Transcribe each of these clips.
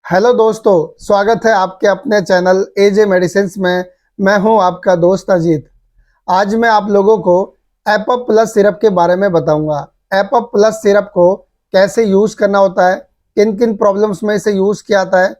Hello दोस्तों, स्वागत है आपके अपने चैनल एजे मेडिसिन्स में। मैं हूं आपका दोस्त अजीत। आज मैं आप लोगों को एपअप प्लस सिरप के बारे में बताऊंगा। एपअप प्लस सिरप को कैसे यूज़ करना होता है, किन किन प्रॉब्लम्स में इसे यूज़ किया जाता है,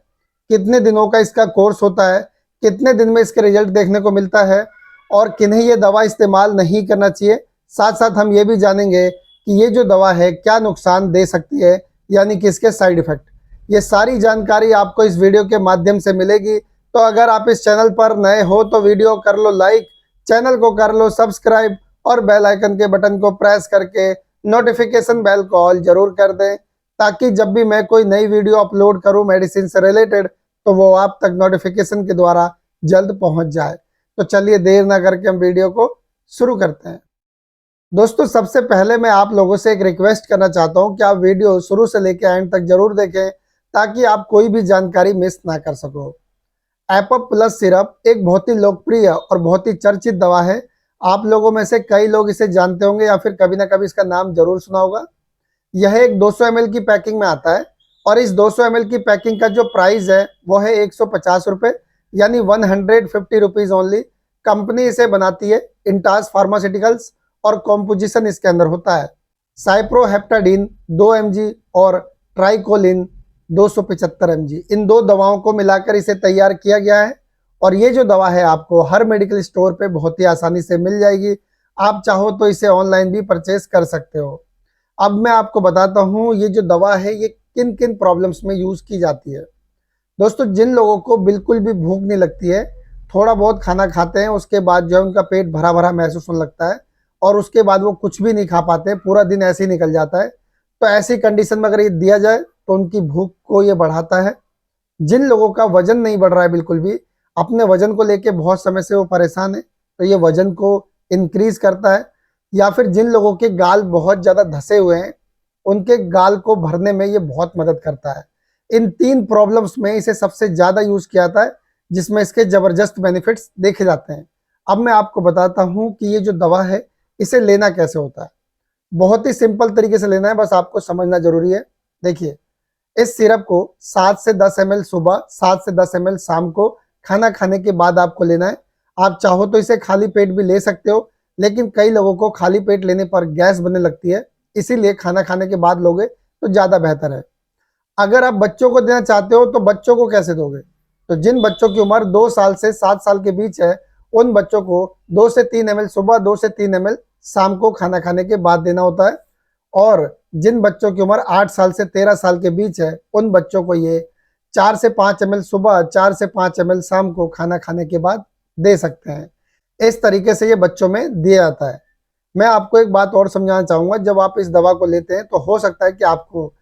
कितने दिनों का इसका कोर्स होता है, कितने दिन में इसके रिजल्ट देखने को मिलता है और किन्हें ये दवा इस्तेमाल नहीं करना चाहिए। साथ साथ हम ये भी जानेंगे कि ये जो दवा है क्या नुकसान दे सकती है, यानी कि इसके साइड इफ़ेक्ट। ये सारी जानकारी आपको इस वीडियो के माध्यम से मिलेगी। तो अगर आप इस चैनल पर नए हो तो वीडियो कर लो लाइक, चैनल को कर लो सब्सक्राइब और बेल आइकन के बटन को प्रेस करके नोटिफिकेशन बेल को ऑल जरूर कर दें, ताकि जब भी मैं कोई नई वीडियो अपलोड करूं मेडिसिन से रिलेटेड तो वो आप तक नोटिफिकेशन के द्वारा जल्द पहुंच जाए। तो चलिए देर ना करके हम वीडियो को शुरू करते हैं। दोस्तों, सबसे पहले मैं आप लोगों से एक रिक्वेस्ट करना चाहता हूं कि आप वीडियो शुरू से लेकर एंड तक जरूर देखें, ताकि आप कोई भी जानकारी मिस ना कर सको। एपअप प्लस सिरप एक बहुत ही लोकप्रिय और बहुत ही चर्चित दवा है। आप लोगों में से कई लोग इसे जानते होंगे या फिर कभी ना कभी इसका नाम जरूर सुना होगा। यह एक 200 ml की पैकिंग में आता है और इस 200 ml की पैकिंग का जो प्राइस है वो है 150 रुपये, यानी 150 रुपीज़ ओनली। कंपनी इसे बनाती है इंटास फार्मास्यूटिकल्स और कॉम्पोजिशन इसके अंदर होता है साइप्रोहेप्टाडीन 2 mg और ट्राइकोलिन 275 mg। इन दो दवाओं को मिलाकर इसे तैयार किया गया है और ये जो दवा है आपको हर मेडिकल स्टोर पे बहुत ही आसानी से मिल जाएगी। आप चाहो तो इसे ऑनलाइन भी परचेज कर सकते हो। अब मैं आपको बताता हूँ ये जो दवा है ये किन किन प्रॉब्लम्स में यूज़ की जाती है। दोस्तों, जिन लोगों को बिल्कुल भी भूख नहीं लगती है, थोड़ा बहुत खाना खाते हैं, उसके बाद जो है उनका पेट भरा भरा महसूस होने लगता है और उसके बाद वो कुछ भी नहीं खा पाते, पूरा दिन ऐसे ही निकल जाता है। तो ऐसी कंडीशन में अगर ये दिया जाए तो उनकी भूख को ये बढ़ाता है। जिन लोगों का वजन नहीं बढ़ रहा है बिल्कुल भी, अपने वजन को लेके बहुत समय से वो परेशान है, तो ये वजन को इंक्रीज करता है। या फिर जिन लोगों के गाल बहुत ज़्यादा धसे हुए हैं, उनके गाल को भरने में ये बहुत मदद करता है। इन तीन प्रॉब्लम्स में इसे सबसे ज़्यादा यूज़ किया जाता है, जिसमें इसके ज़बरदस्त बेनिफिट्स देखे जाते हैं। अब मैं आपको बताता हूँ कि ये जो दवा है इसे लेना कैसे होता है। बहुत ही सिंपल तरीके से लेना है, बस आपको समझना जरूरी है। देखिए, इस सिरप को 7 से 10 ml सुबह, 7 से 10 ml शाम को खाना खाने के बाद आपको लेना है। आप चाहो तो इसे खाली पेट भी ले सकते हो, लेकिन कई लोगों को खाली पेट लेने पर गैस बनने लगती है, इसीलिए खाना खाने के बाद लोगे तो ज़्यादा बेहतर है। अगर आप बच्चों को देना चाहते हो तो बच्चों को कैसे दोगे? तो जिन बच्चों की उम्र 2 साल से 7 साल के बीच है, उन बच्चों को 2 से 3 ml सुबह, 2 से 3 ml शाम को खाना खाने के बाद देना होता है। और जिन बच्चों की उम्र 8 साल से 13 साल के बीच है, उन बच्चों को ये 4 से 5 ml सुबह, 4 से 5 ml शाम को खाना खाने के बाद दे सकते हैं। इस तरीके से ये बच्चों में दिया जाता है। मैं आपको एक बात और समझाना चाहूँगा, जब आप इस दवा को लेते हैं तो हो सकता है कि आपको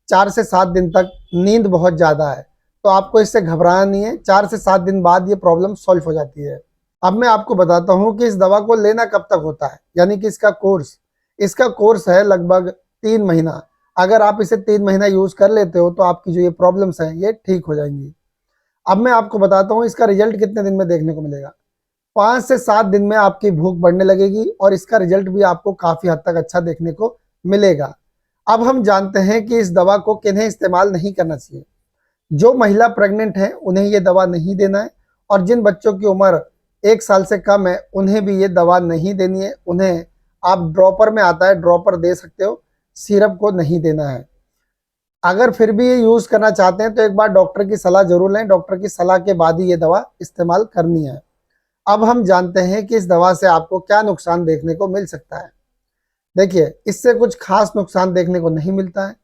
4 से 7 दिन तक नींद बहुत ज़्यादा है, तो आपको इससे घबराना नहीं है। 4 से 7 दिन बाद ये प्रॉब्लम सॉल्व हो जाती है। अब मैं आपको बताता हूँ कि इस दवा को लेना कब तक होता है, यानी कि इसका कोर्स है लगभग 3 महीना। अगर आप इसे 3 महीना यूज़ कर लेते हो तो आपकी जो ये प्रॉब्लम्स हैं ये ठीक हो जाएंगी। अब मैं आपको बताता हूँ इसका रिजल्ट कितने दिन में देखने को मिलेगा। 5 से 7 दिन में आपकी भूख बढ़ने लगेगी और इसका रिजल्ट भी आपको काफ़ी हद तक अच्छा देखने को मिलेगा। अब हम जानते हैं कि इस दवा को किन्हें इस्तेमाल नहीं करना चाहिए। जो महिला प्रेग्नेंट है उन्हें ये दवा नहीं देना है, और जिन बच्चों की उम्र 1 साल से कम है उन्हें भी ये दवा नहीं देनी है। उन्हें आप ड्रॉपर में आता है, ड्रॉपर दे सकते हो, सिरप को नहीं देना है। अगर फिर भी ये यूज़ करना चाहते हैं तो एक बार डॉक्टर की सलाह जरूर लें, डॉक्टर की सलाह के बाद ही ये दवा इस्तेमाल करनी है। अब हम जानते हैं कि इस दवा से आपको क्या नुकसान देखने को मिल सकता है। देखिए, इससे कुछ खास नुकसान देखने को नहीं मिलता है।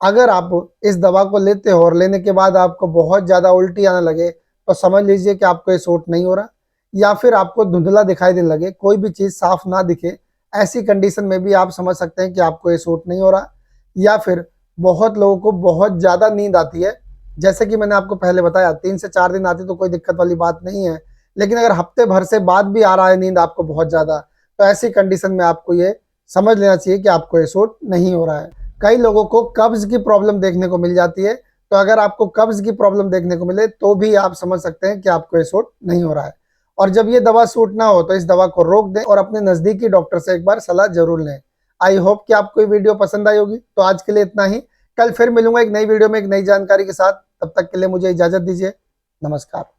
अगर आप इस दवा को लेते हो और लेने के बाद आपको बहुत ज़्यादा उल्टी आने लगे तो समझ लीजिए कि आपको ये सूट नहीं हो रहा, या फिर आपको धुंधला दिखाई देने लगे, कोई भी चीज़ साफ ना दिखे, ऐसी कंडीशन में भी आप समझ सकते हैं कि आपको ये सूट नहीं हो रहा। या फिर बहुत लोगों को बहुत ज़्यादा नींद आती है, जैसे कि मैंने आपको पहले बताया 3 से 4 दिन आती तो कोई दिक्कत वाली बात नहीं है, लेकिन अगर हफ्ते भर से बाद भी आ रहा है नींद आपको बहुत ज़्यादा, तो ऐसी कंडीशन में आपको ये समझ लेना चाहिए कि आपको ये सूट नहीं हो रहा है। कई लोगों को कब्ज की प्रॉब्लम देखने को मिल जाती है, तो अगर आपको कब्ज की प्रॉब्लम देखने को मिले तो भी आप समझ सकते हैं कि आपको ये सूट नहीं हो रहा है। और जब ये दवा सूट ना हो तो इस दवा को रोक दें और अपने नज़दीकी डॉक्टर से एक बार सलाह जरूर लें। आई होप कि आपको ये वीडियो पसंद आई होगी। तो आज के लिए इतना ही। कल फिर मिलूंगा एक नई वीडियो में एक नई जानकारी के साथ। तब तक के लिए मुझे इजाजत दीजिए। नमस्कार।